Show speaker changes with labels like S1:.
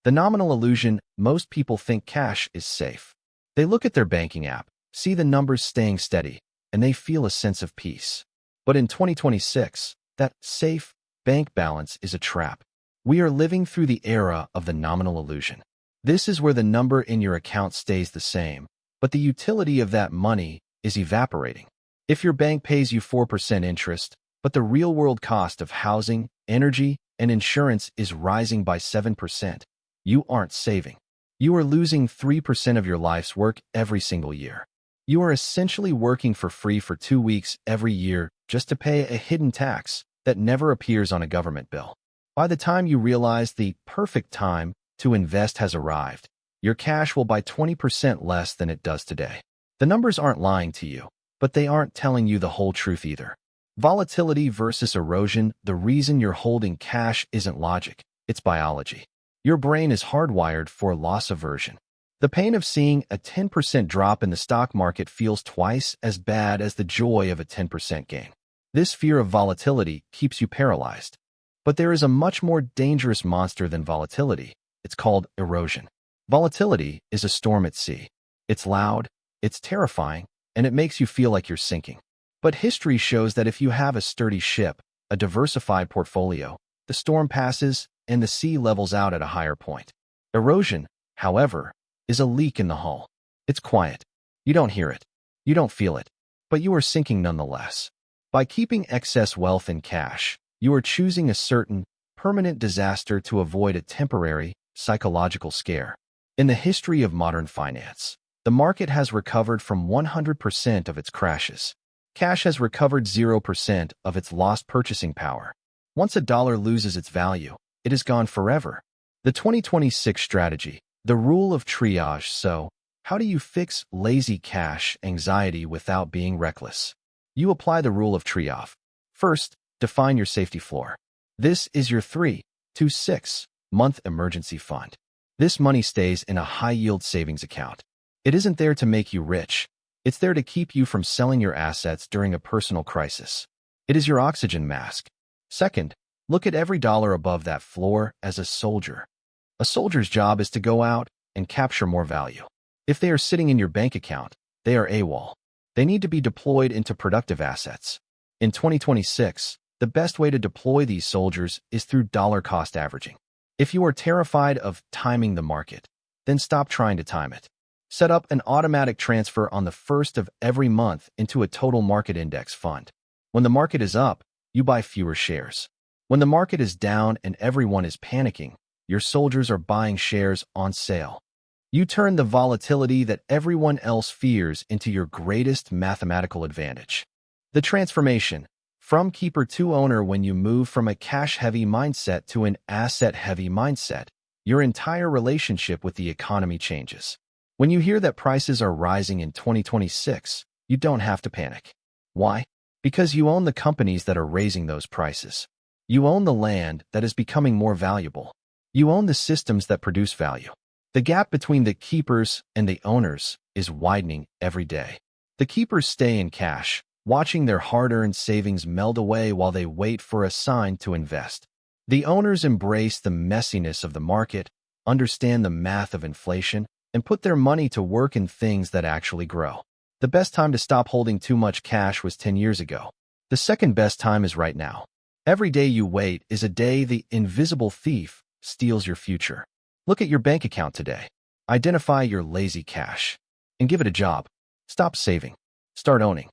S1: The nominal illusion: most people think cash is safe. They look at their banking app, see the numbers staying steady, and they feel a sense of peace. But in 2026, that safe bank balance is a trap. We are living through the era of the nominal illusion. This is where the number in your account stays the same, but the utility of that money is evaporating. If your bank pays you 4% interest, but the real-world cost of housing, energy, and insurance is rising by 7%, you aren't saving. You are losing 3% of your life's work every single year. You are essentially working for free for 2 weeks every year just to pay a hidden tax that never appears on a government bill. By the time you realize the perfect time to invest has arrived, your cash will buy 20% less than it does today. The numbers aren't lying to you, but they aren't telling you the whole truth either. Volatility versus erosion: the reason you're holding cash isn't logic, it's biology. Your brain is hardwired for loss aversion. The pain of seeing a 10% drop in the stock market feels twice as bad as the joy of a 10% gain. This fear of volatility keeps you paralyzed. But there is a much more dangerous monster than volatility. It's called erosion. Volatility is a storm at sea. It's loud, it's terrifying, and it makes you feel like you're sinking. But history shows that if you have a sturdy ship, a diversified portfolio, the storm passes and the sea levels out at a higher point. Erosion, however, is a leak in the hull. It's quiet. You don't hear it. You don't feel it. But you are sinking nonetheless. By keeping excess wealth in cash, you are choosing a certain, permanent disaster to avoid a temporary, psychological scare. In the history of modern finance, the market has recovered from 100% of its crashes. Cash has recovered 0% of its lost purchasing power. Once a dollar loses its value, it is gone forever. The 2026 strategy, the rule of triage. So, how do you fix lazy cash anxiety without being reckless? You apply the rule of triage. First, define your safety floor. This is your 3 to 6 month emergency fund. This money stays in a high-yield savings account. It isn't there to make you rich. It's there to keep you from selling your assets during a personal crisis. It is your oxygen mask. Second, look at every dollar above that floor as a soldier. A soldier's job is to go out and capture more value. If they are sitting in your bank account, they are AWOL. They need to be deployed into productive assets. In 2026, the best way to deploy these soldiers is through dollar-cost averaging. If you are terrified of timing the market, then stop trying to time it. Set up an automatic transfer on the first of every month into a total market index fund. When the market is up, you buy fewer shares. When the market is down and everyone is panicking, your soldiers are buying shares on sale. You turn the volatility that everyone else fears into your greatest mathematical advantage. The transformation from keeper to owner: when you move from a cash-heavy mindset to an asset-heavy mindset, your entire relationship with the economy changes. When you hear that prices are rising in 2026, you don't have to panic. Why? Because you own the companies that are raising those prices. You own the land that is becoming more valuable. You own the systems that produce value. The gap between the keepers and the owners is widening every day. The keepers stay in cash, watching their hard-earned savings melt away while they wait for a sign to invest. The owners embrace the messiness of the market, understand the math of inflation, and put their money to work in things that actually grow. The best time to stop holding too much cash was 10 years ago. The second best time is right now. Every day you wait is a day the invisible thief steals your future. Look at your bank account today. Identify your lazy cash and give it a job. Stop saving. Start owning.